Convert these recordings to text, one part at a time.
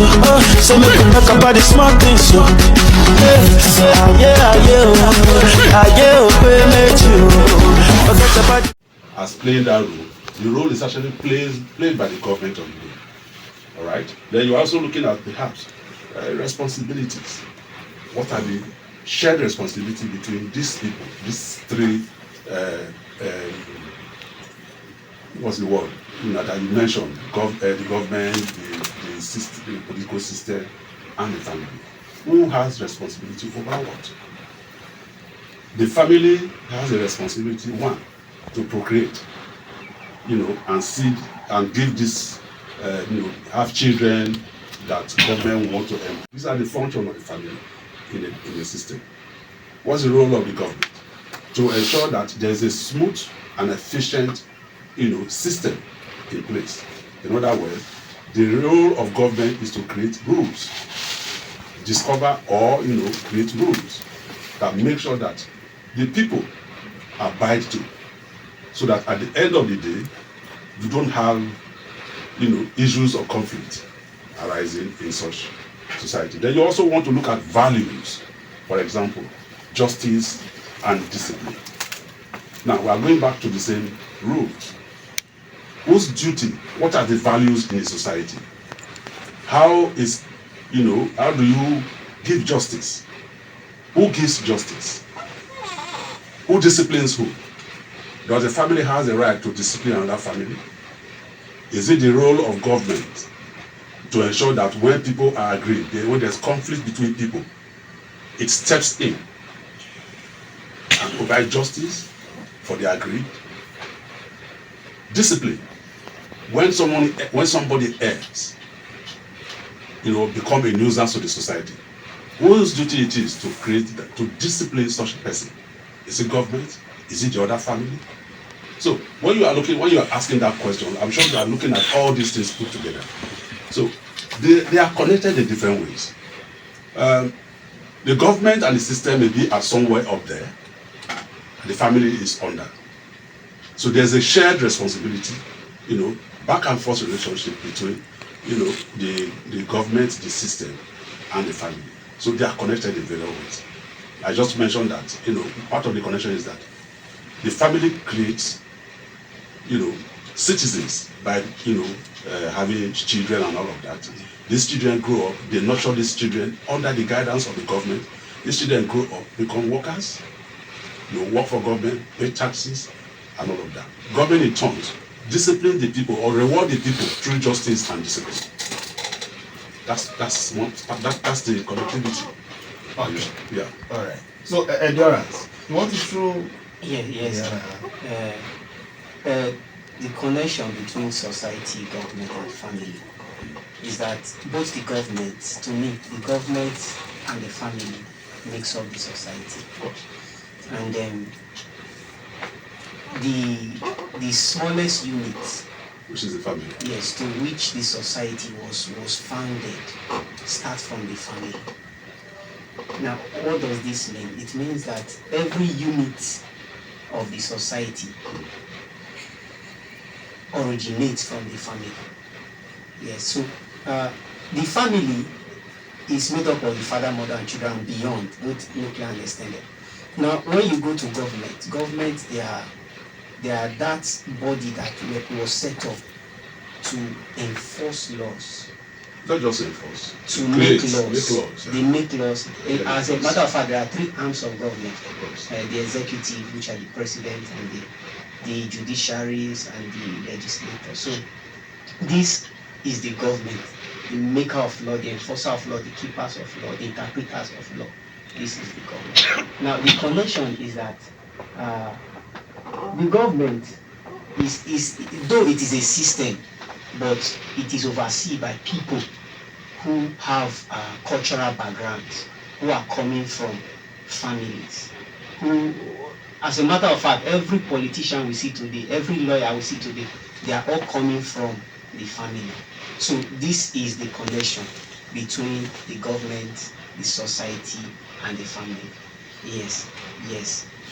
so. Say make you talk about the small things, so. As playing that role, the role is actually played by the government of the day. All right. Then you're also looking at perhaps responsibilities. What are the shared responsibility between these people, these three? What's the word? That you mentioned: the government, the system, the political system, and the family. Who has responsibility over what? The family has a responsibility, one, to procreate, and seed and give this, have children that government want to employ. These are the function of the family in the system. What's the role of the government? To ensure that there's a smooth and efficient, system in place. In other words, the role of government is to create rules, discover or create rules that make sure that the people abide to, so that at the end of the day, you don't have issues or conflict arising in such society. Then you also want to look at values, for example, justice and discipline. Now we are going back to the same rules. Whose duty? What are the values in a society? How do you give justice? Who gives justice? Who disciplines who? Does the family has a right to discipline another family? Is it the role of government to ensure that when people are agreed, when there's conflict between people, it steps in and provide justice for the agreed? Discipline. When somebody errs, become a nuisance to the society, whose duty it is to discipline such a person? Is it government? Is it the other family? So when you are asking that question, I'm sure you are looking at all these things put together. So they are connected in different ways. The government and the system may be at somewhere up there, and the family is under. So there's a shared responsibility, back and forth relationship between, the government, the system, and the family. So they are connected in various ways. I just mentioned that, part of the connection is that the family creates, citizens by, having children and all of that. These children grow up, they nurture these children under the guidance of the government. These children grow up, become workers, work for government, pay taxes, and all of that. Government in turn discipline the people or reward the people through justice and discipline. That's the connectivity. Okay. Yeah. All right. So endurance. You want to show? Yes. The connection between society, government, and family is that both the government, to me, the government and the family makes up the society. And then the smallest unit, which is the family. Yes, to which the society was founded, starts from the family. Now, what does this mean? It means that every unit of the society originates from the family. Yes, so the family is made up of the father, mother, and children beyond, both nuclear and extended. Now, when you go to government, they are that body that was set up to enforce laws. Not just enforce. To make laws. They make laws. As a matter of fact, there are three arms of government: the executive, which are the president, and the judiciaries and the legislators. So this is the government, the maker of law, the enforcer of law, the keepers of law, the interpreters of law. This is the government. Now the connection is that the government is though it is a system, but it is overseen by people who have cultural backgrounds, who are coming from families, who, as a matter of fact, every politician we see today, every lawyer we see today, they are all coming from the family. So this is the connection between the government, the society, and the family. Yes.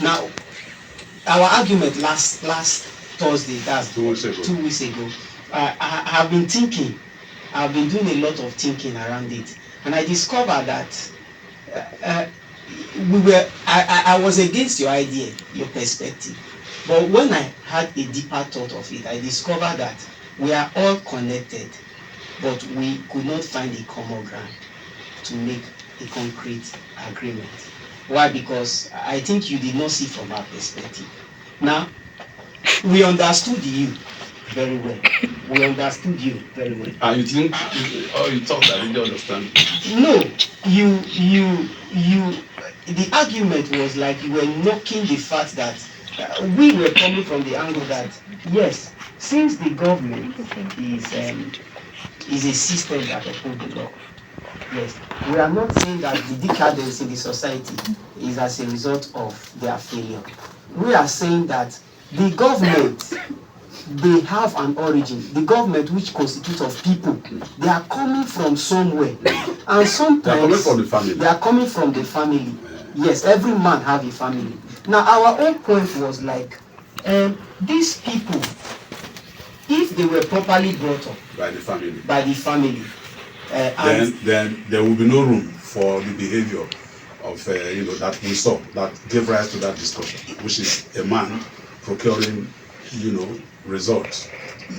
Now, our argument last Thursday, that's 2 weeks ago. 2 weeks ago, I have been thinking I've been doing a lot of thinking around it, and I discovered that I was against your idea, your perspective. But when I had a deeper thought of it, I discovered that we are all connected, but we could not find a common ground to make a concrete agreement. Why? Because I think you did not see from our perspective. Now, we understood you very well. We understood you very well. And you think, or you thought I didn't understand? No, the argument was like you were knocking the fact that we were coming from the angle that, yes, since the government is a system that upholds the law, yes, we are not saying that the decadence in the society is as a result of their failure. We are saying that the government, they have an origin. The government, which constitutes of people, they are coming from somewhere, and sometimes They are coming from the family. They are coming from the family. Yes, every man have a family. Now, our own point was like, these people, if they were properly brought up By the family. And then there will be no room for the behavior of that we saw that gave rise to that discussion, which is a man procuring results.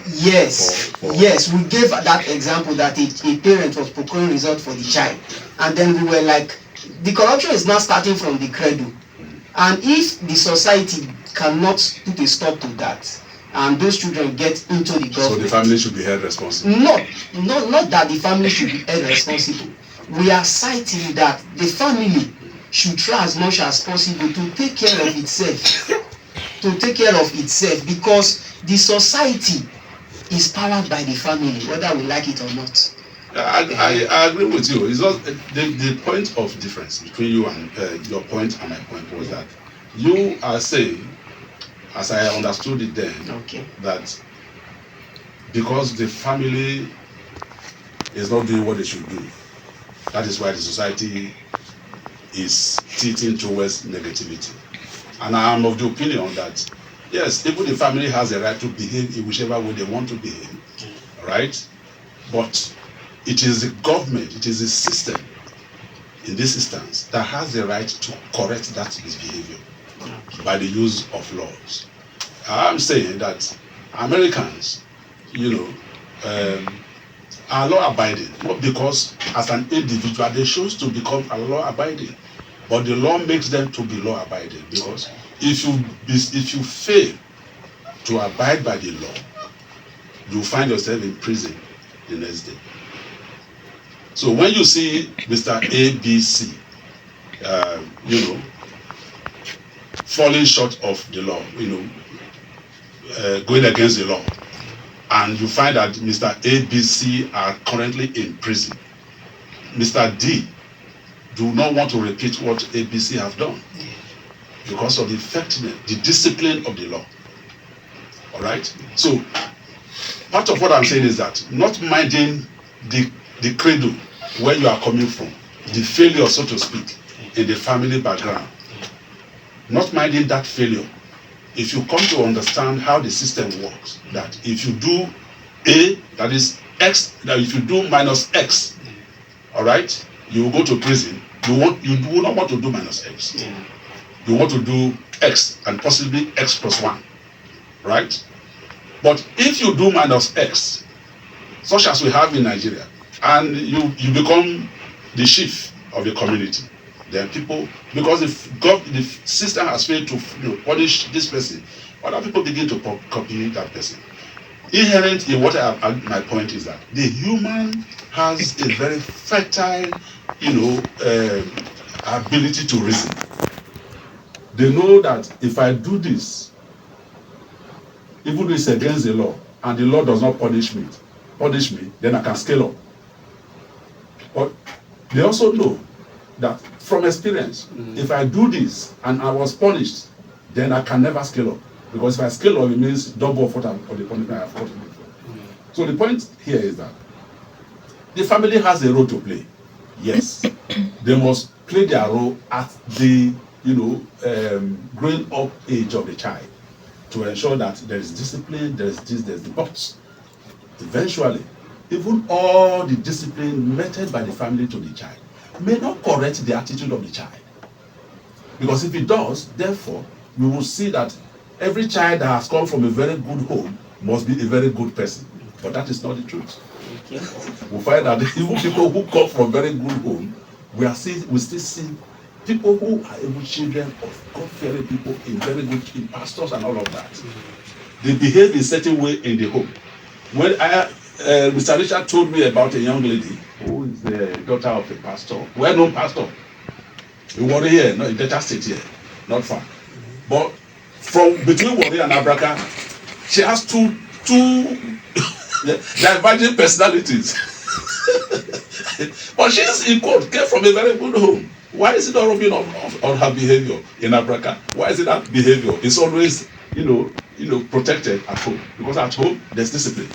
Yes, yes, we gave that example that a parent was procuring result for the child, and then we were like, the corruption is now starting from the cradle, and if the society cannot put a stop to that, and those children get into the government, So the family should be held responsible. Not that the family should be held responsible. We are citing that the family should try as much as possible to take care of itself. Because the society is powered by the family, whether we like it or not. I agree with you. It's not the point of difference between you and your point and my point was that you are saying, as I understood it then, Okay. that because the family is not doing what they should do, that is why the society is tilting towards negativity. And I am of the opinion that yes, even the family has a right to behave in whichever way they want to behave, right? But it is the government, it is the system in this instance that has the right to correct that misbehavior by the use of laws. I'm saying that Americans, are law-abiding, not because as an individual they choose to become a law-abiding, but the law makes them to be law-abiding. Because if you fail to abide by the law, you find yourself in prison the next day. So when you see Mr. ABC, falling short of the law, going against the law, and you find that Mr. ABC are currently in prison, Mr. D do not want to repeat what ABC have done because of the effectiveness, the discipline of the law. All right? So part of what I'm saying is that not minding the cradle where you are coming from, the failure, so to speak, in the family background, not minding that failure. If you come to understand how the system works, that if you do A, that is X, that if you do minus X, all right, you will go to prison. You do not want to do minus X. You want to do X and possibly X plus 1, right? But if you do minus X, such as we have in Nigeria, and you become the chief of the community, then people, because the system has failed to punish this person, other people begin to copy that person. Inherent in what my point is that the human has a very fertile, ability to reason. They know that if I do this, even though it's against the law, and the law does not punish me, then I can scale up. But they also know that from experience, if I do this and I was punished, then I can never scale up. Because if I scale up, it means double of what the punishment I have gotten before. So the point here is that the family has a role to play. Yes, they must play their role at the growing up age of the child to ensure that there is discipline, there is this, there is the. But eventually, even all the discipline meted by the family to the child may not correct the attitude of the child. Because if it does, therefore, we will see that every child that has come from a very good home must be a very good person. But that is not the truth. Okay. We find that even people who come from very good home, we still see people who are even children of God-fearing people in pastors and all of that. They behave in a certain way in the home. When Mr. Richard told me about a young lady who is the daughter of a pastor, well-known pastor, in Warrior, no, in Delta State here, not far. But from between Warrior and Abraka, she has two diverging personalities. But she is equal, came from a very good home. Why is it not rubbing on her behavior in Abraka? Why is it that behavior is always, protected at home? Because at home there's discipline.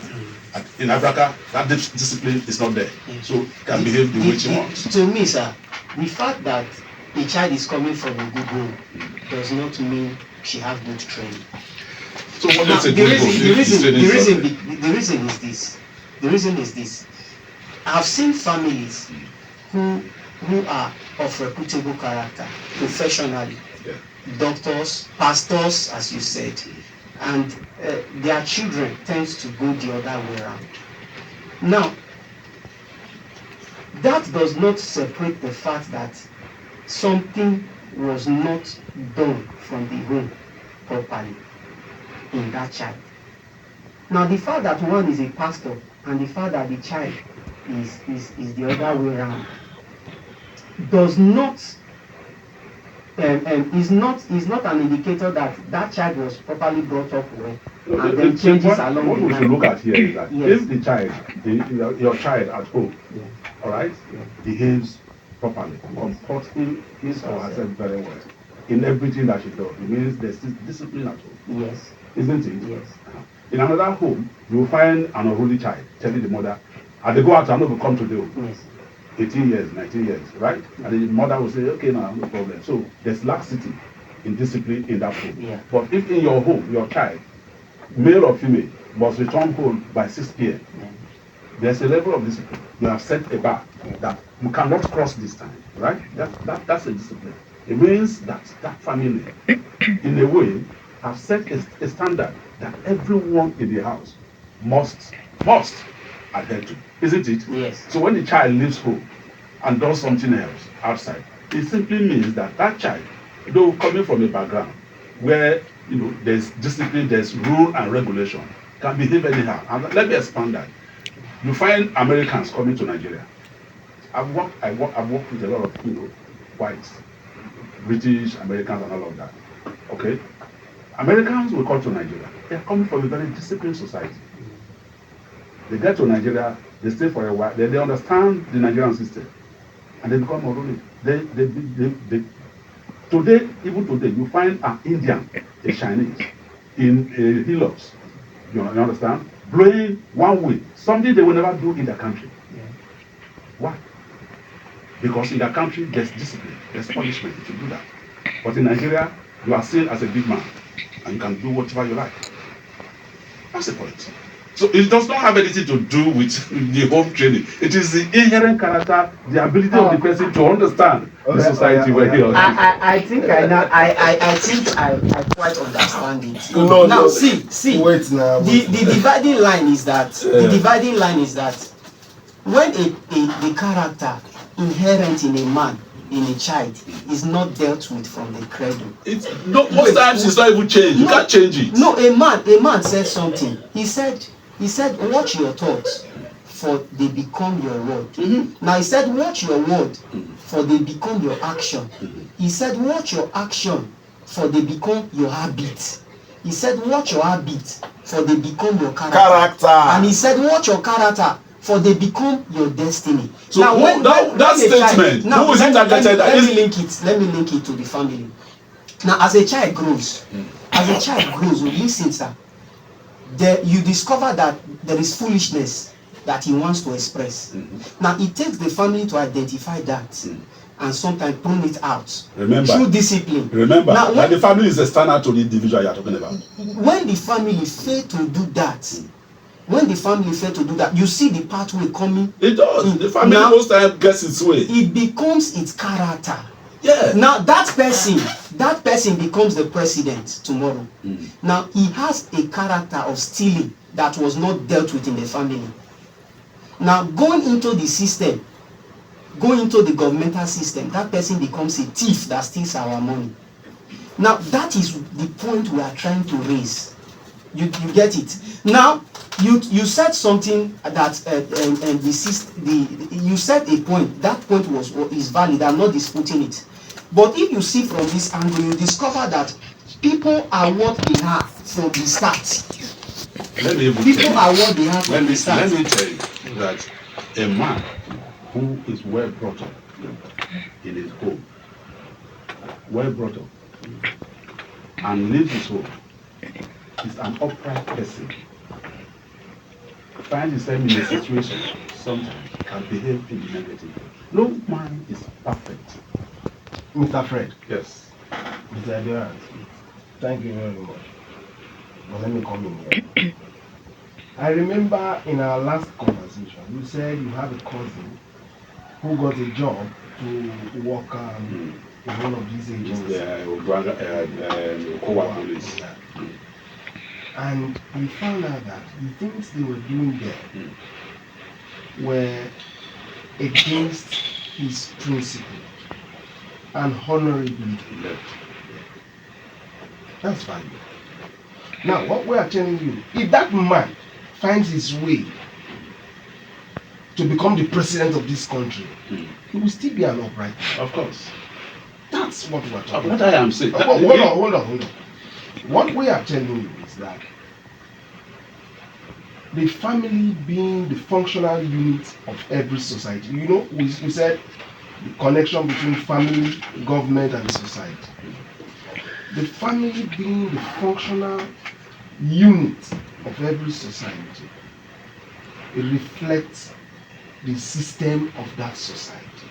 In Abraka, that discipline is not there, so can behave the way she wants. To me, sir, the fact that a child is coming from a good home does not mean she has good training. So what Now, makes a good home? The reason is this. I've seen families who are of reputable character, professionally, doctors, pastors, as you said, and their children tends to go the other way around. Now, that does not separate the fact that something was not done from the home properly in that child. Now, the fact that one is a pastor and the fact that the child is the other way around does not is not an indicator that child was properly brought up well, and then changes along the line. What we should look at here is that Yes. if the child, your child at home, all right, behaves properly, comports his or herself very well in everything that she does, it means there's discipline at home. Yes. Isn't it? Yes. In another home, you will find an unruly child telling the mother, and they go out and will come to the home. Yes. 18 years, 19 years, right? And the mother will say, okay, no problem. So there's laxity in discipline in that home. Yeah. But if in your home, your child, male or female, must return home by 6 p.m., there's a level of discipline. You have set a bar that you cannot cross this time, right? That's a discipline. It means that that family, in a way, have set a standard that everyone in the house must adhere to, isn't it? Yes. So when the child leaves home and does something else outside, it simply means that that child, though coming from a background where there's discipline, there's rule and regulation, can behave anyhow. And let me expand that. You find Americans coming to Nigeria. I've worked with a lot of whites, British, Americans, and all of that. Okay, Americans will come to Nigeria. They are coming from a very disciplined society. They get to Nigeria, they stay for a while, they understand the Nigerian system, and they become unruly. Today, you find an Indian, a Chinese, in hillocks, you understand, blowing one way, something they will never do in their country. Yeah. Why? Because in their country, there's discipline, there's punishment if you do that. But in Nigeria, you are seen as a big man, and you can do whatever you like. That's the point. So it does not have anything to do with the home training. It is the inherent character, the ability of the person to understand the society where he or she. I think I quite understand it. No, now no, see. Wait now. The dividing line is that when the character inherent in a man, in a child, is not dealt with from the cradle. Most times it's not even changed. You can't change it. No, a man said something. He said, watch your thoughts, for they become your word. Mm-hmm. Now he said, watch your word, for they become your action. He said, watch your action, for they become your habit. He said, watch your habit, for they become your character. And he said, watch your character, for they become your destiny. So now, that statement, who is it that let me link it to the family. Now, as a child grows, listen, sir, you discover that there is foolishness that he wants to express. Mm-hmm. Now, it takes the family to identify that and sometimes prune it out through discipline. Remember, now, that the family is the standard to the individual you are talking about. When the family fail to do that, when the family fail to do that, you see the pathway coming. It does. The family Now, most time gets its way. it becomes its character. Yeah. Now that person becomes the president tomorrow. Now he has a character of stealing that was not dealt with in the family. Now going into the system, going into the governmental system, that person becomes a thief that steals our money. Now that is the point we are trying to raise. You get it? Now you said something that you said a point. That point is valid. I'm not disputing it. But if you see from this angle, you discover that people are what they are from the start. People are what they are from the start. Let me tell you that a man who is well brought up in his home, well brought up, and leaves his home, is an upright person, finds himself in a situation sometimes can behave in the negative. No man is perfect. Mr. Fred. Yes. Mr. Adherent, thank you very much. But let me come in here. I remember in our last conversation, you said you have a cousin who got a job to work in one of these agencies. And we found out that the things they were doing there were against his principle and honorability. That's value. Now, what we are telling you, if that man finds his way to become the president of this country, he will still be an upright man. Of course. That's what we are talking What about. I am saying. Hold on. What we are telling you is that the family being the functional unit of every society. You know, we said the connection between family, government, and the society. The family being the functional unit of every society, it reflects the system of that society.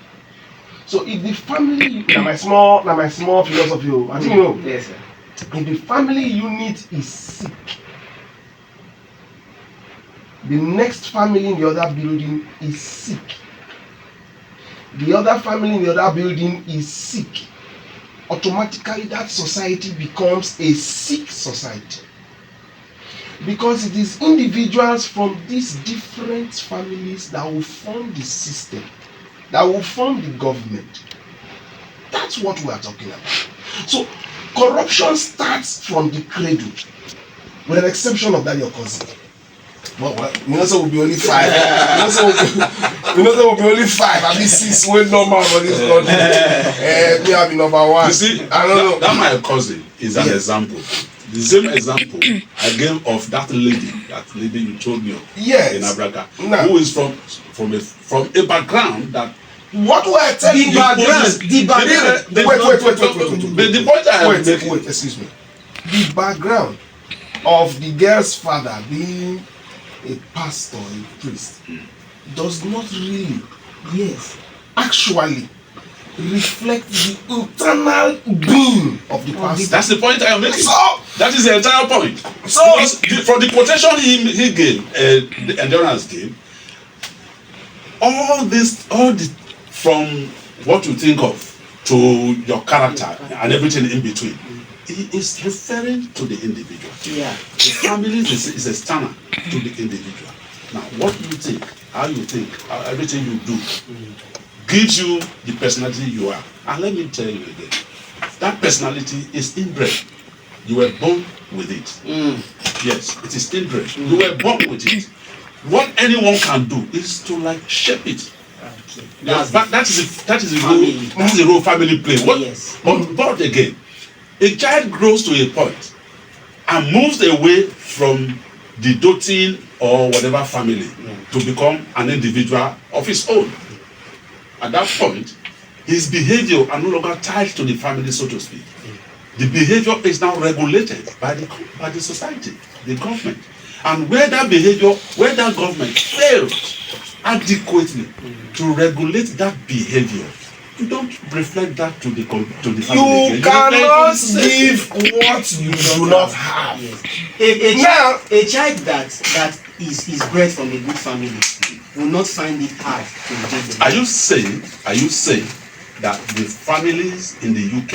So if the family, my small philosophy, I think you know. Yes, sir. If the family unit is sick, the next family in the other building is sick. The other family in the other building is sick. Automatically that society becomes a sick society. Because it is individuals from these different families that will form the system, that will form the government. That's what we are talking about. So corruption starts from the cradle, with an exception of that your cousin. Well, we know so will be only 5. we know so will be only 5. At least 6 way normal for this country. We have been number 1. You see, I don't know. That my cousin is an example. The same example I gave of that lady you told me of in Abraka, who is from a background that. What we are telling you, the background. Wait. The point I am making. Wait, excuse me. The background of the girl's father being a pastor, a priest, does not really, actually reflect the internal being of the pastor. That's the point I am making. So, that is the entire point. So, because from the quotation he gave, the endurance gave, all the from what you think of to your character and everything in between, it is referring to the individual. Yeah. The family is external to the individual. Now, what you think, how you think, everything you do, gives you the personality you are. And let me tell you again, that personality is inbred. You were born with it. Yes, it is inbred. You were born with it. What anyone can do is to shape it. Okay. That is the role family play. Yes. But again, a child grows to a point and moves away from the doting or whatever family to become an individual of his own. At that point, his behavior are no longer tied to the family, so to speak. The behavior is now regulated by the society, the government. And where that government fails adequately to regulate that behavior, you don't reflect that to the family. You cannot give what you do not have. A child that is bred from a good family will not find it hard to engage. Are you saying that the families in the UK,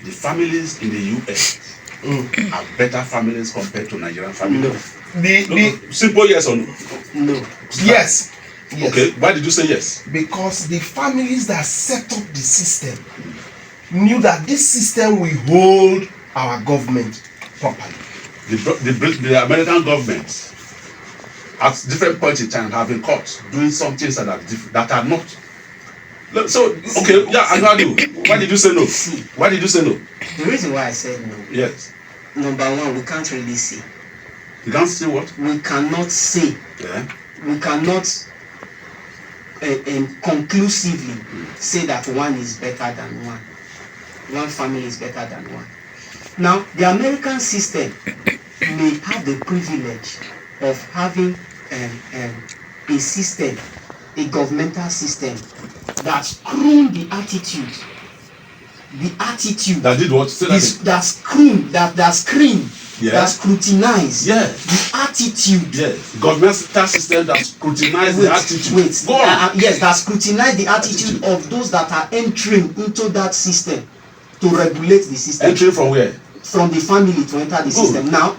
the families in the US are better families compared to Nigerian families? The Simple yes or no? No. yes. Yes. Okay, why did you say yes? Because the families that set up the system knew that this system will hold our government properly. The American government at different points in time have been caught doing some things that are not. So okay, yeah, I heard you. Why did you say no? Why did you say no? The reason why I said no. Yes. Number one, we can't really say. You can't say what? We cannot say. Yeah. We cannot conclusively say that one is better than one. One family is better than one. Now, the American system may have the privilege of having a system, a governmental system that screwed the attitude. The attitude That did what? Say that that screen, that screen, yeah. that scrutinize Yeah. the attitude. Yes. Governmental system that scrutinize the attitude. Wait, Go on. yes, that scrutinize the attitude of those that are entering into that system to regulate the system. Entering from where? From the family to enter the system. Now,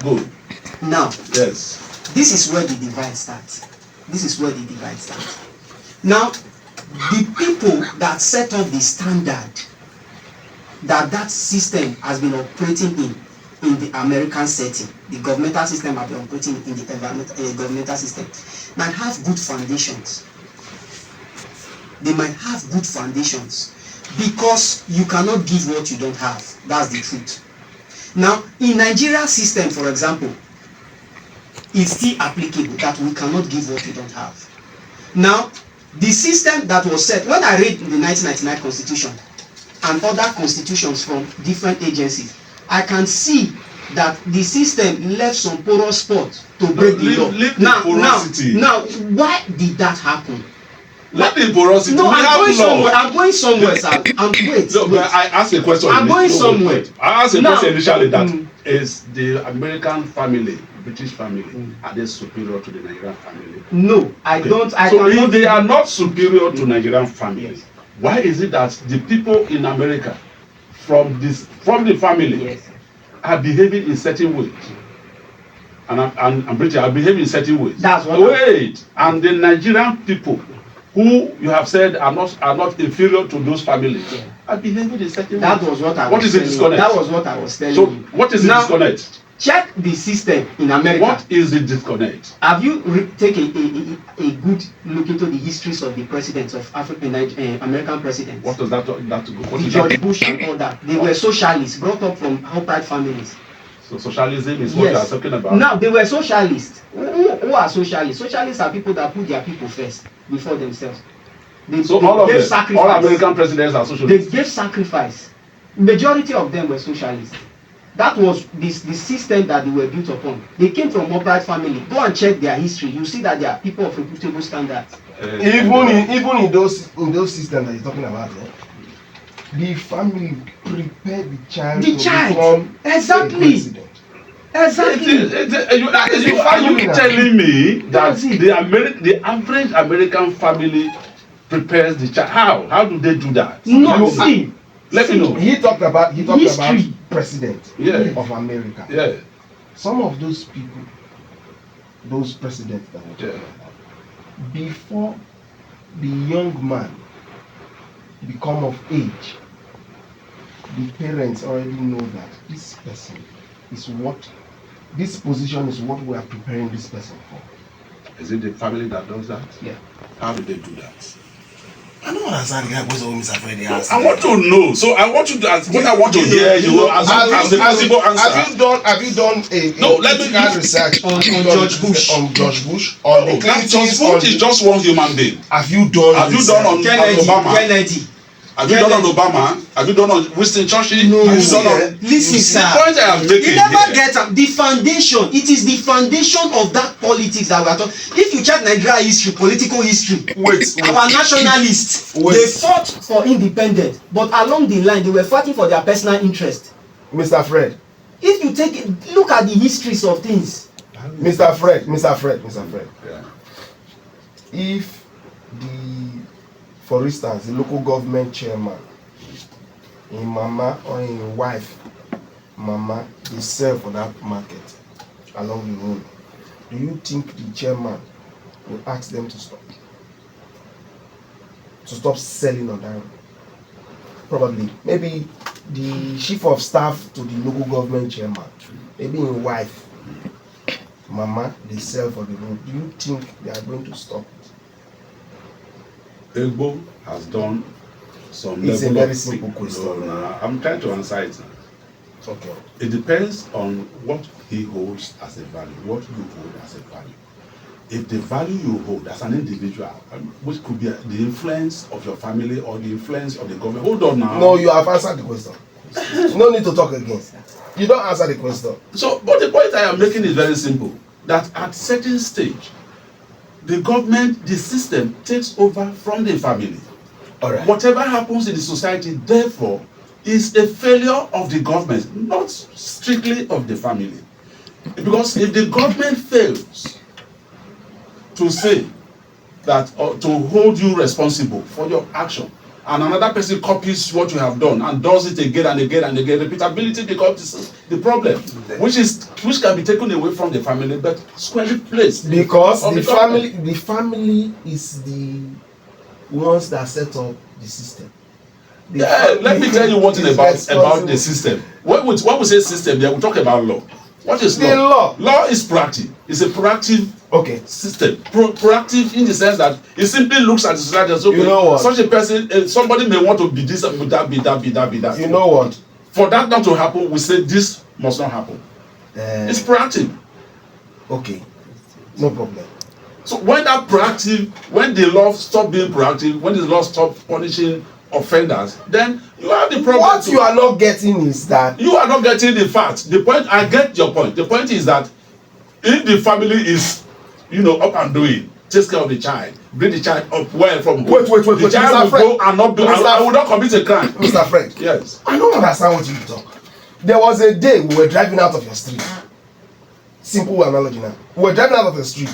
Yes. this is where the divide starts. This is where the divide starts. Now, the people that set up the standard that system has been operating in the American setting, the governmental system has been operating in the governmental system, might have good foundations. They might have good foundations because you cannot give what you don't have. That's the truth. Now, in Nigeria system, for example, it's still applicable that we cannot give what we don't have. Now, the system that was set, when I read the 1999 Constitution and other constitutions from different agencies, I can see that the system left some porous spot to break the law. Now, why did that happen? Let the porosity. No, I'm going somewhere, sir. Wait. I asked a question. I'm going somewhere. I asked a question initially that is the American family, British family, are they superior to the Nigerian family? No, I don't. So if they are not superior to Nigerian family, why is it that the people in America from the family are behaving in certain ways? And British are behaving in certain ways. That's what. Wait, and the Nigerian people who you have said are not inferior to those families are behaving in certain ways. That was what I was. What is the disconnect? That was what I was telling so you. What is the disconnect? Check the system in America. What is the disconnect? Have you taken a good look into the histories of the presidents of American presidents? What does that to go? George Bush and all that. They were socialists, brought up from upright families. So socialism is what you are talking about. Now they were socialists. Who are socialists? Socialists are people that put their people first before themselves. All American presidents are socialists. They gave sacrifice. Majority of them were socialists. That was the system that they were built upon. They came from upright family. Go and check their history. You see that they are people of reputable standards. Even in those systems that you're talking about, the family prepared the child to become exactly. president. Exactly. Are you telling me that the average American family prepares the child? How do they do that? No, let me know. He talked about president of America. Yeah. Some of those people, those presidents that were talking about, before the young man become of age, the parents already know that this person is this position is what we are preparing this person for. Is it the family that does that? Yeah. How do they do that? I don't understand the guy goes home, Mr. Freddy asks. I want to know. So I want you to ask. What I want to hear you as a possible answer. Have you done a critical research on George Bush? On George Bush? On the George Bush is just one human being. Have you done on Obama? Kennedy. Have you done on Obama? Have you done on Winston Churchill? No. Listen, sir. The point I am making. You never get the foundation. It is the foundation of that politics that we are talking. If you check Nigeria history, political history, our nationalists, they fought for independence, but along the line, they were fighting for their personal interest. Mr. Fred. If you look at the histories of things, Mr. Fred. Yeah. If for instance, the local government chairman, in mama or in wife, mama, they sell for that market along the road, do you think the chairman will ask them to stop selling on that road? Probably. Maybe the chief of staff to the local government chairman, maybe in wife, mama, they sell for the road. Do you think they are going to stop it? Egbo has done some It's a level very of simple question. No, I'm trying to answer it now. Okay. It depends on what he holds as a value, what you hold as a value. If the value you hold as an individual, which could be the influence of your family or the influence of the government. Hold on now. No, you have answered the question. No need to talk again. You don't answer the question. So, but the point I am making is very simple. That at certain stage, the government, the system takes over from the family. All right. Whatever happens in the society, therefore, is a failure of the government, not strictly of the family. Because if the government fails to say that, or to hold you responsible for your action, and another person copies what you have done and does it again and again and again, repeatability becomes the problem, which can be taken away from the family but squarely placed. Because the family is the ones that set up the system. Let me tell you one thing about the system. When we say system, then we talk about law. What is law? The law. Law is proactive. It's a proactive system. Proactive in the sense that it simply looks at the society and says, okay, you know what? Such a person, somebody may want to be this, be that, be that. You know what? For that not to happen, we say this must not happen. It's proactive. Okay, no problem. So when the law stop being proactive, when the law stop punishing offenders, then you have the problem. What you are not getting is that you are not getting the fact. The point, I get your point. The point is that if the family is, up and doing, takes care of the child, bring the child up well from home. Wait. The child will go and not do. I will not commit a crime. Mr. Fred. Yes. I don't understand what you talk. There was a day we were driving out of your street. Simple analogy now. We were driving out of the street.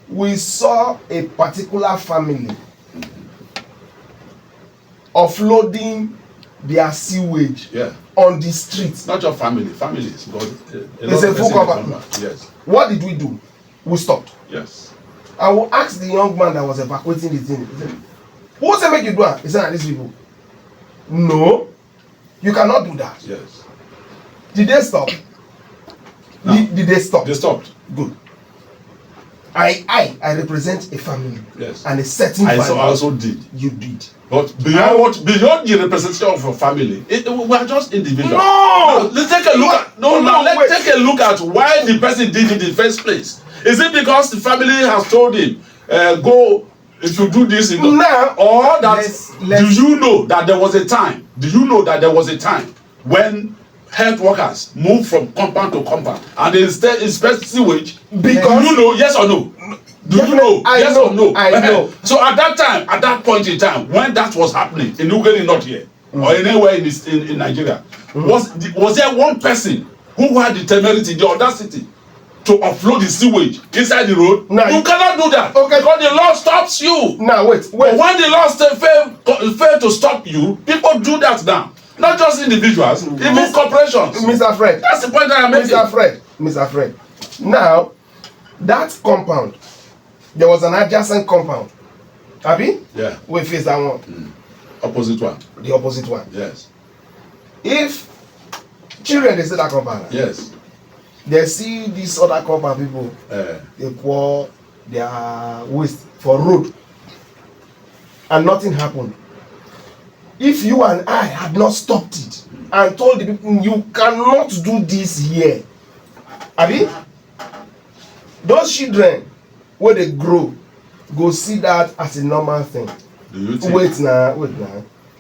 We saw a particular family offloading their sewage on the street. Not your family, families. It's a full cover. Yes. What did we do? We stopped. Yes. I will ask the young man that was evacuating the thing. He said, who said make you do that? He said, these people. No, you cannot do that. Yes. Did they stop? No. Did they stop? They stopped. Good. I represent a family. Yes. And a certain family. I also did. You did. But beyond the representation of your family, we are just individuals. No! Let's take a look at let's take a look at why the person did it in the first place. Is it because the family has told him, go if you do this now, or that do you know that there was a time? Do you know that there was a time when health workers moved from compound to compound and they inspect sewage? Because you know, yes or no? Do you know? Yes or no? I know. So at that time, at that point in time, when that was happening in Uganda, not here, or anywhere in Nigeria, was there one person who had the temerity, the audacity to offload the sewage inside the road? Now, you cannot do that. Okay. Because the law stops you. Now wait. But when the law fail to stop you, people do that now. Not just individuals, even corporations. Mr. Fred. That's the point that I'm making. Mr. Fred. Now, that compound, there was an adjacent compound. Abi? Yeah. We face that one. Opposite one. The opposite one. Yes. If children they see that compound, yes, they see this other compound people, they pour their waste for road, and nothing happened. If you and I had not stopped it and told the people you cannot do this here, Abi, those children when they grow go see that as a normal thing. Do you think? Wait now.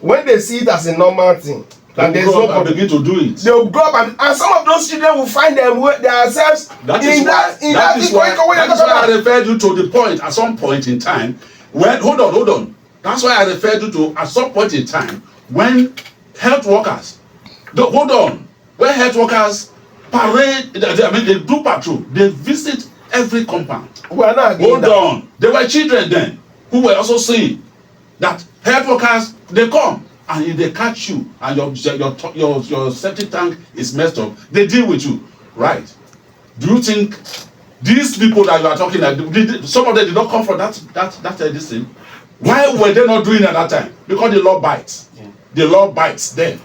When they see it as a normal thing, and there's no problem, begin to do it. They'll grow up and some of those children will find themselves that is why I referred you to the point at some point in time when hold on. That's why I referred you to at some point in time when health workers when health workers parade, they do patrol. They visit every compound. We are not Hold on. There were children then who were also saying that health workers, they come and if they catch you and your septic tank is messed up, they deal with you. Right. Do you think these people that you are talking about, some of them did not come for that this thing? Why were they not doing it at that time? Because the law bites. Yeah. The law bites them.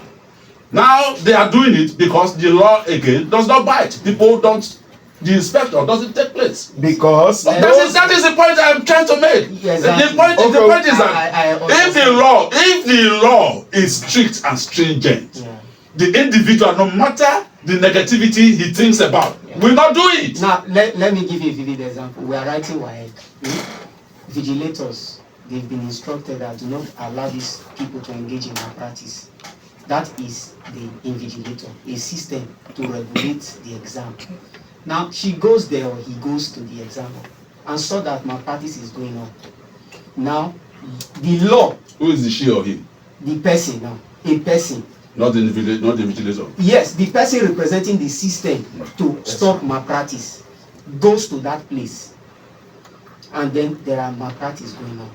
Now they are doing it because the law again does not bite. People don't. The inspection doesn't take place. Because that is the point I'm trying to make. Yes, the point is that if the law is strict and stringent, the individual, no matter the negativity he thinks about, will not do it. Now let me give you a vivid example. We are writing WAEC. Vigilators, they've been instructed that do not allow these people to engage in malpractice. That is the invigilator, a system to regulate the exam. Now she goes there or he goes to the exam and saw that malpractice is going on. Now the law. Who is the she or him? The person now, a person. Not the invigilator. Yes, the person representing the system to stop malpractice goes to that place, and then there are malpractice going on.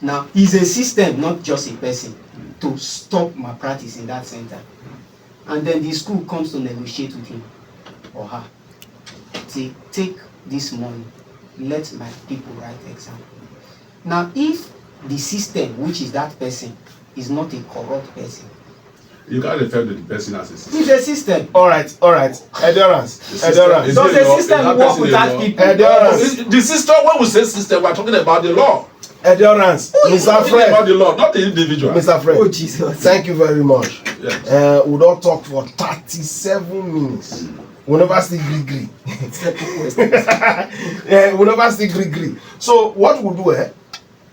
Now it's a system, not just a person, to stop malpractice in that center, and then the school comes to negotiate with him or her. Say, take this money, let my people write exam. Now if the system, which is that person, is not a corrupt person, you can't refer to the person as a system. it's a system. All right. Endurance. Does the system work without people? Endurance. The system, when we say system, we're talking about the law. Endurance. Mr. Fred. About the law, not the individual. Mr. Fred. Oh Jesus. Thank you very much. Yes. We don't talk for 37 minutes. We never still agree. We never still agree. So what we'll do,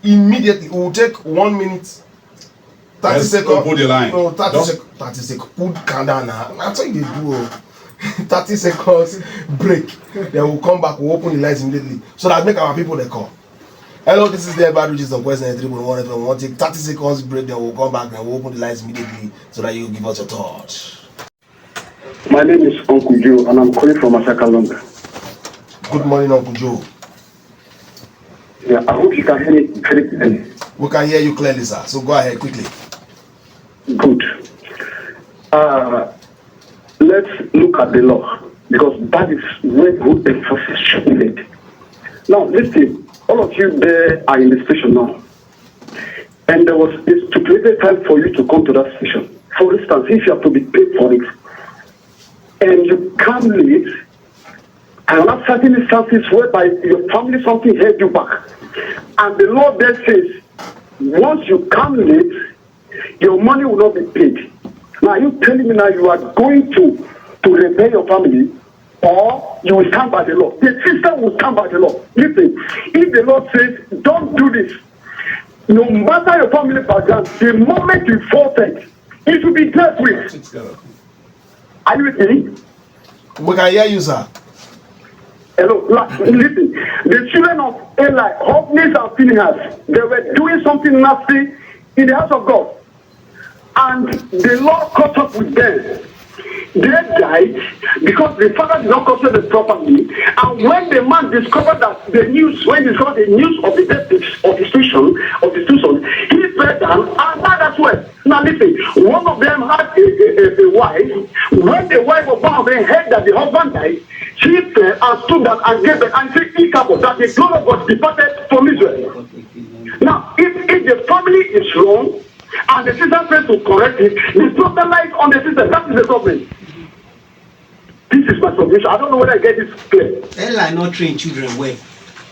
immediately we'll take 1 minute. 30 seconds. Put the line. No, 30 seconds. Put countdown now. That's what you do. 30 seconds break. Then we'll come back. We'll open the lines immediately. So that make our people they call. Hello, this is the EnviroGyst on question 3.1. We'll take 30 seconds break. Then we'll come back and we'll open the lines immediately so that you give us your thoughts. My name is Uncle Joe and I'm calling from Asaka, London. Good morning, Uncle Joe. Yeah, I hope you can hear me very clearly. We can hear you clearly, sir. So go ahead quickly. Good. Let's look at the law because that is where good emphasis should be made. Now, listen, all of you there are in the station now, and there was a stipulated time for you to come to that station. For instance, if you have to be paid for it, and you come late, and have certain instances whereby your family something held you back, and the law there says, once you come late, your money will not be paid. Now, are you telling me now you are going to repay your family, or you will stand by the law? The system will stand by the law. Listen, if the law says, don't do this, no matter your family background, the moment you forfeit, it will be dealt with. Are you with me? We can hear you, sir. Hello, listen. The children of Eli, Hophnis and Phinehas, they were doing something nasty in the house of God. And the Lord caught up with them. They died because the father did not custody the property. And when the man discovered that the news, when he discovered the news of the death of his two sons, he fell down and died as well. Now listen, one of them had a wife. When the wife of one of them heard that the husband died, she fell and stood down and gave birth and said, that the glory of God departed from Israel. Now, if the family is wrong and the sister fails to correct it, the problem lies on the sister. That is the problem. This is my submission. I don't know whether I get this clear. Eli not train children well.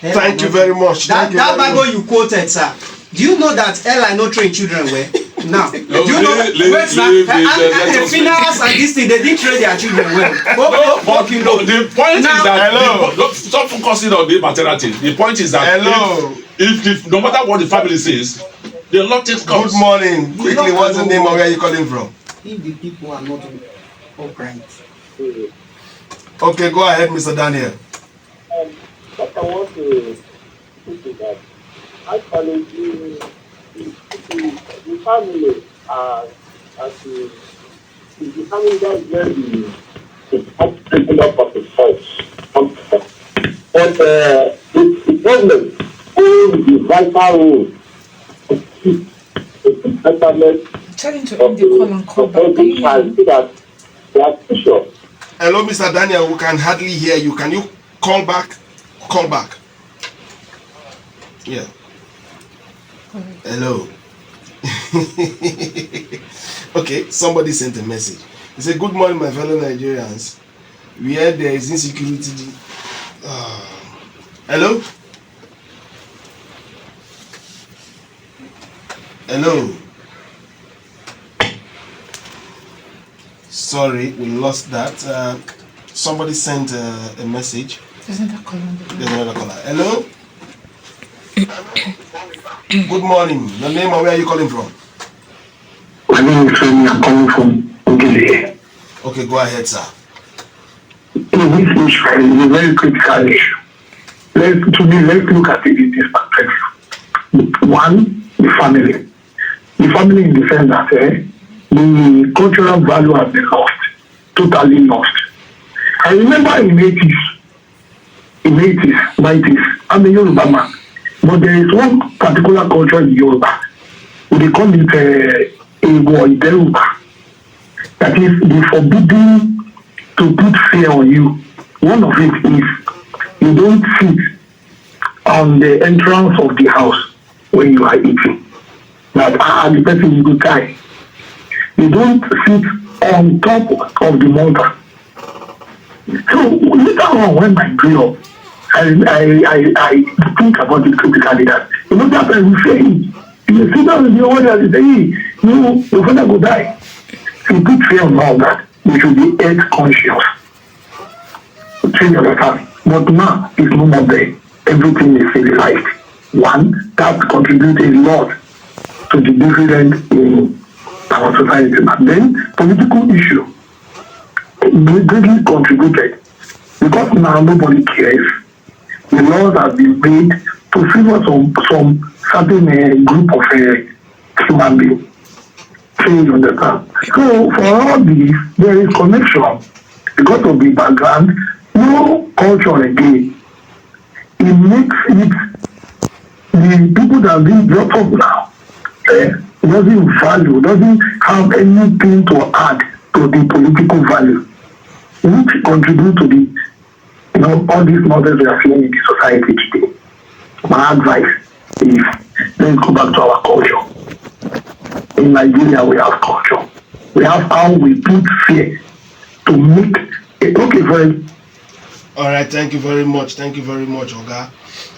Thank you very much. That Bible you quoted, sir. Do you know that Eli not train children well? Now, do you know? Wait, sir. And the Phinehas and this thing, they didn't train their children well. The point is that stop focusing on the maternity. The point is that if no matter what the family says, the law takes course. Good morning. Quickly, what's the name of where you calling from? If the people are not upright. Okay, go ahead, Mr. Daniel. What I want to put is that actually the family as the family that is very it's not taken up as a choice. But the government plays the vital role to keep the betterment Tell him to end the call and call back. Can you hear him? so that they are sure. Hello, Mr. Daniel. We can hardly hear you. Can you call back? Call back. Yeah. Hello. Okay, somebody sent a message. He said, "Good morning, my fellow Nigerians. We heard there is insecurity." Hello? Hello? Sorry, we lost that. Somebody sent a message. There's another call on the There's another caller. Hello? Good morning. Your name and where are you calling from? My name is Femi. I'm calling from Ogele. Okay, go ahead, sir. This issue is a very critical issue. Let's look at it in this perspective. One, the family. The family in the sense that the cultural value has been lost, totally lost. I remember in 90s, I'm a Yoruba man, but there is one particular culture in Yoruba. They call it Yoruba. That is, the forbidden to put fear on you. One of it is you don't sit on the entrance of the house when you are eating. That the person will die. You don't sit on top of the mountain. So later on, when I grew up, I think about it critically that that time we say, you sit down in the order and say, hey, your father will die. So put fear on all that. We should be health conscious. Change your family. But now it's no more there. Everything is civilized. One, that contributes a lot to the dividend in our society. And then political issue greatly contributed because now nobody cares. The laws have been made to favor some certain group of human beings. So you understand. So for all this, there is connection because of the background. No culture again. It makes it the people that are being brought up now doesn't have anything to add to the political value, which contribute to the all these models we are seeing in the society today. My advice is let's go back to our culture. In Nigeria, we have culture. We have how we put fear to make it okay for. All right, thank you very much. Thank you very much, Oga.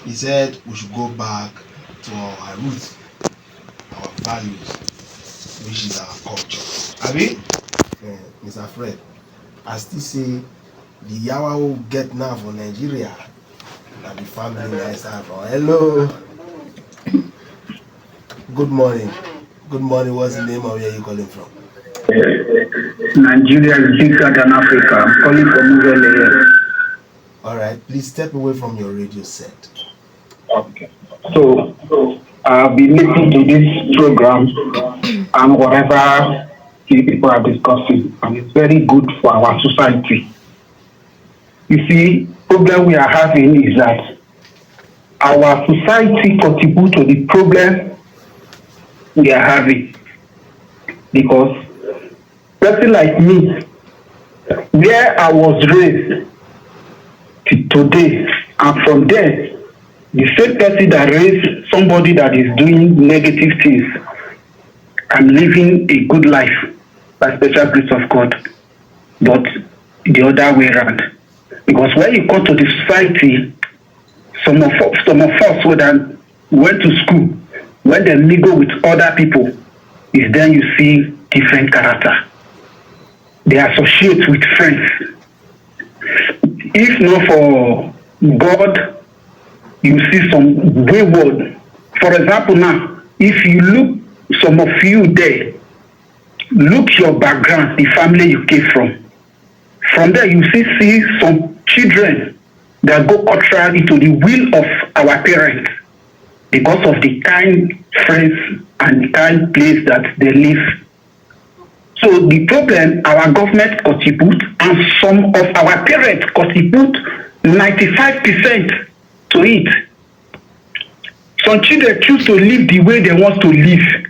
He said we should go back to our roots, our values, which is our culture. Abi, Mr. Fred, I still say the yawa will get now for Nigeria and the family nice have. Hello. Good morning. Good morning. What's the name of where you calling from? Nigeria is bigger than Africa. I'm calling from Uganda. All right, please step away from your radio set. Okay. So I'll be listening to this program and whatever you people are discussing, and it's very good for our society. You see, problem we are having is that our society contributes to the problem we are having because person like me, where I was raised today, and from there, the same person that raised somebody that is doing negative things and living a good life by special grace of God, but the other way around. Because when you come to the society, some of us went to school, when they mingle with other people, is then you see different character. They associate with friends. If not for God, you see some wayward. For example, now, if you look, some of you there, look your background, the family you came from. From there, you see some children that go contrary to the will of our parents because of the kind friends and the kind place that they live. So the problem our government contribute and some of our parents contribute 95% to it. Some children choose to live the way they want to live.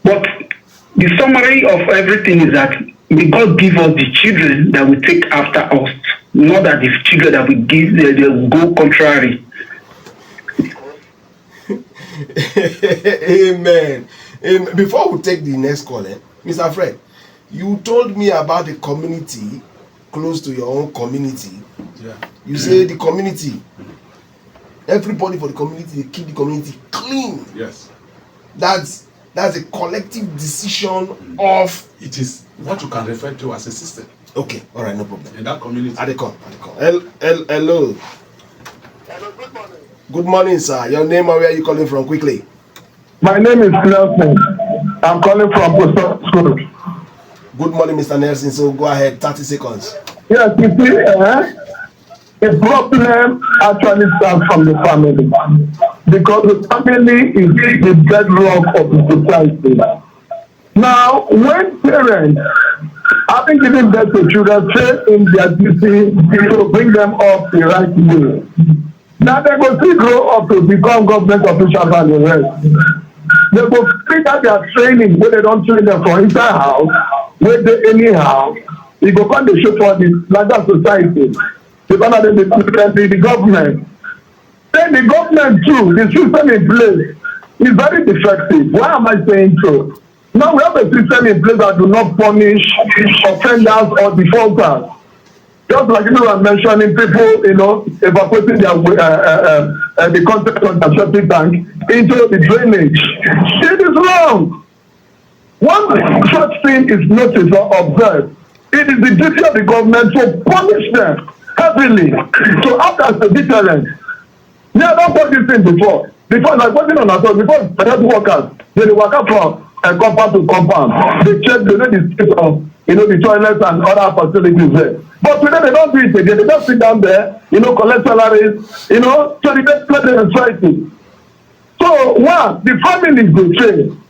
But the summary of everything is that may God give us the children that will take after us, not that the children that will give they will go contrary. Amen. Amen. Before we take the next call, Mr. Fred, you told me about the community close to your own community. Yeah. You say the community, everybody for the community, they keep the community clean. Yes. That's a collective decision of. It is what you can refer to as a system. Okay, all right, no problem. In that community. At the call. Hello. Hello, good morning. Good morning, sir. Your name and where are you calling from? Quickly. My name is Nelson. I'm calling from Post School. Good morning, Mr. Nelson. So go ahead, 30 seconds. Yes, you see, the problem actually starts from the family. Because the family is the bedrock of the society. Now, when parents, having given birth to children, fail in their duty to bring them up the right way, now they go still grow up to become government officials and the rest. They go figure their training where they don't train them for inside house, where they anyhow, e go come dey show for the larger society because na the government. Then the government too, the system in place is very defective. Why am I saying so? Now we have a system in place that do not punish offenders or defaulters. Just like you were mentioning, people, evacuating the content of the septic tank into the drainage. It is wrong. One such thing is noticed or observed. It is the duty of the government to punish them heavily, to act as a deterrent. Yeah, don't put this thing before. Before, like putting on ourselves, before health workers, they work out from compound to compound. They check the state of the toilets and other facilities there. But today they don't do it again. They just sit down there, collect salaries, so they just play the society. So one, the families go train.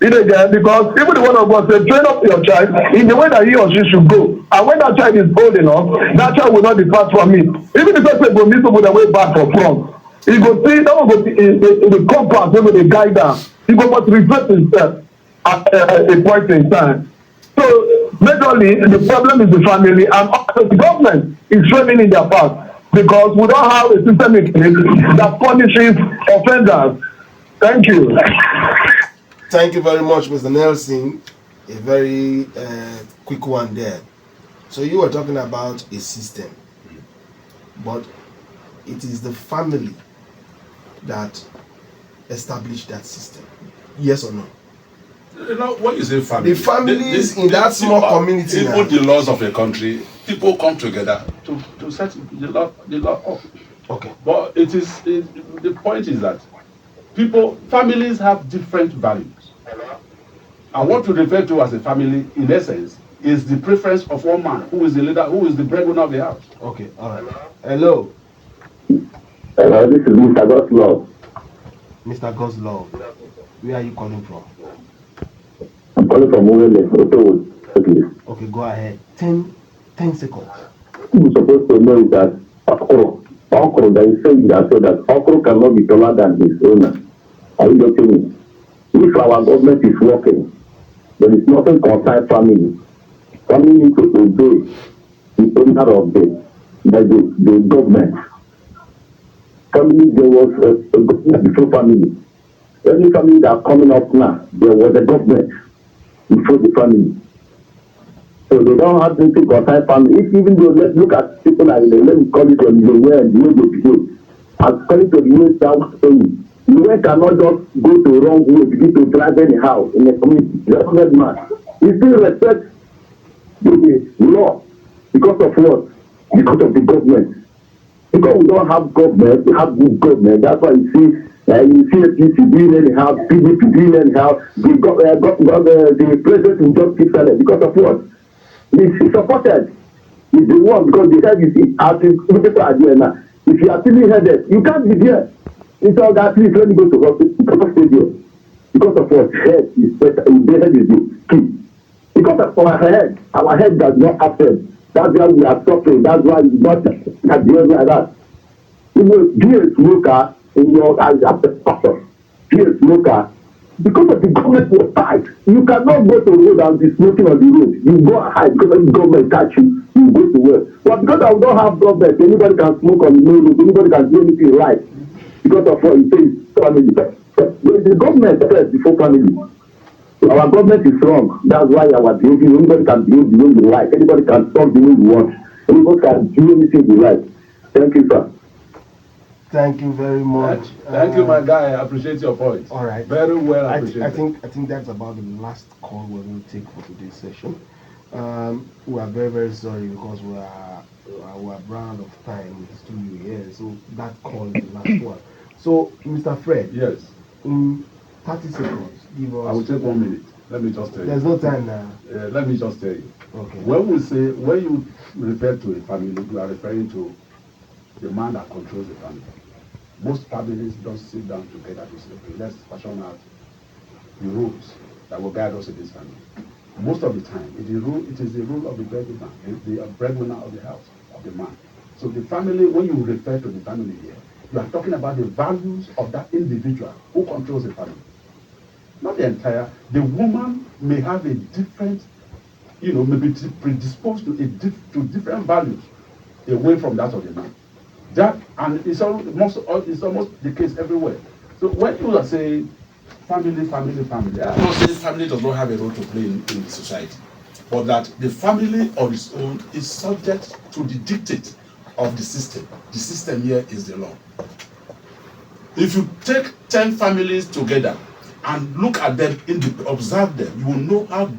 Again, because even the one of God said, train up your child in the way that he or she should go. And when that child is old enough, that child will not depart from it. Even if person go meet people the way back or front, he go see that one go in the compass wey go dey guide am. He go must reflect himself at a point in time. So majorly the problem is the family, and also the government is training in their part because we don't have a system in place that punishes offenders. Thank you. Thank you very much, Mr. Nelson. A very quick one there. So you were talking about a system, but it is the family that established that system. Yes or no? When you say family, the families in that small community, even the laws of a country, people come together to set the law up. Okay. But the point is that families have different values. And what we refer to as a family, in essence, is the preference of one man who is the leader, who is the breadwinner of the house. Okay, all right. Hello. Hello, this is Mr. Goslov. Mr. Goslov, where are you calling from? I'm calling from Uwele. Okay, go ahead. 10 seconds. What you're supposed to know is that Okro, there is saying that so that Okro cannot be taller than his owner. Are you getting me? If our government is working, there is nothing concerned family. Family need to obey the owner of the government. Family, there was a government before family. Any family that are coming up now, there was a government before the family. So they don't have anything concerned family. If even though let's look at people like let me call it on the way and the way they behave. According to the way South saying, the way cannot just go to wrong way, begin to drive anyhow in a community. That's man. You still respect the law because of what? Because of the government. Because we don't have government, we have good government. That's why you see APC doing anyhow, PDP doing anyhow. The president will just keep silent because of what? He's supported. He's the one because the head is as people are there now. If you are feeling headed, you can't be there. Instead of that, please let me go to hospital stadium. Because of what? Head is better. The head is the key. Because because of our head does not accept. That's why we are suffering. That's why we not at the end like that. You know, be a smoker in your as a pastor. Be a smoker. Because of the government was tight, you cannot go to the road and be smoking on the road. You go and hide because of the government catch you, you go to work. But because I don't have government, anybody can smoke on the road, anybody can do anything in life. Because of what it says, family. The government first before family. So our government is wrong. That's why our behavior, anybody can behave the way you like. Anybody can talk the way you want. Anybody can do anything you like. Thank you, sir. Thank you very much. Thank you, my guy. I appreciate your point. All right. Very well appreciated. I think that's about the last call we're going to take for today's session. We are very, very sorry because we are round of time in the studio here. So that call is the last one. So, Mr. Fred. Yes. In 30 seconds, give us. I will take 1 minute. Let me just tell you. There's no time now. Let me just tell you. Okay. When you refer to a family, you are referring to the man that controls the family. Most families don't sit down together to say, okay, let's fashion out the rules that will guide us in this family. Most of the time, it is the rule of the breadwinner, the breadwinner of the house, of the man. So the family, when you refer to the family here, you are talking about the values of that individual who controls the family. Not the entire. The woman may have a different, maybe predisposed to different values away from that of the man. It's almost the case everywhere. So when you are saying family, I'm not saying family does not have a role to play in the society, but that the family on its own is subject to the dictate of the system. The system here is the law. If you take 10 families together and look at them, observe them, you will know how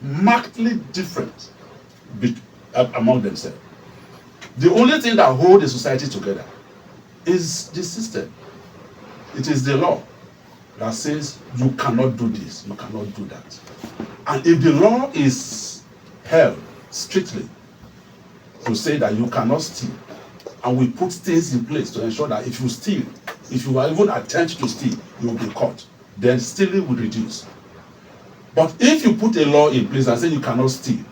markedly different among themselves. The only thing that holds the society together is the system. It is the law that says you cannot do this, you cannot do that. And if the law is held strictly to say that you cannot steal, and we put things in place to ensure that if you steal, if you even attempt to steal, you will be caught, then stealing will reduce. But if you put a law in place and say you cannot steal,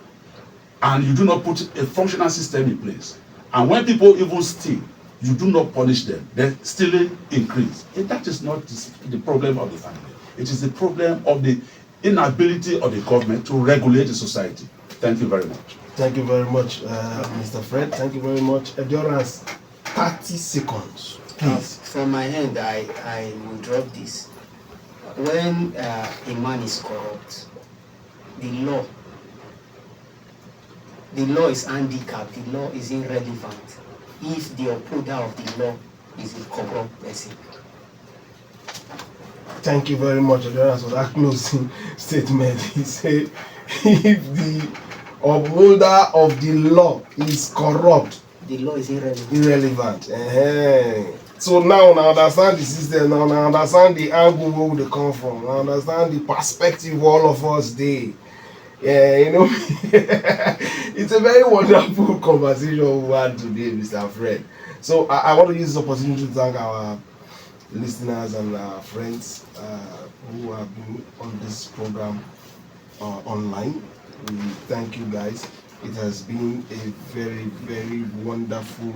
and you do not put a functional system in place, and when people even steal, you do not punish them, then stealing increase. And that is not the problem of the family. It is the problem of the inability of the government to regulate the society. Thank you very much. Thank you very much, Mr. Fred. Thank you very much. Endurance, 30 seconds, please. From my hand, I will drop this. When a man is corrupt, the law is handicapped, the law is irrelevant if the upholder of the law is a corrupt person. Thank you very much, Endurance, for that closing statement. He said, if the upholder of the law is corrupt, the law is irrelevant. So now I understand the system, now I understand the angle where they come from, I understand the perspective all of us dey. Yeah, it's a very wonderful conversation we had today, Mr. Fred. So I want to use this opportunity to thank our listeners and our friends who have been on this program online. We thank you guys. It has been a very, very wonderful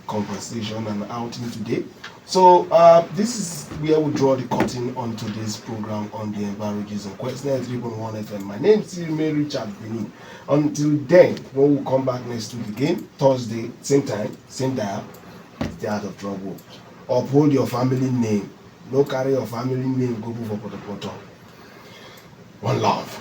conversation and outing today. So this is where we draw the curtain on today's program on the EnviroGyst on Quest 3.1 FM. My name is Richard Benin. Until then, when we come back next week again, Thursday, same time, same dial, it's the Art of Trouble. Uphold your family name. No carry your family name, go for Poto. One love.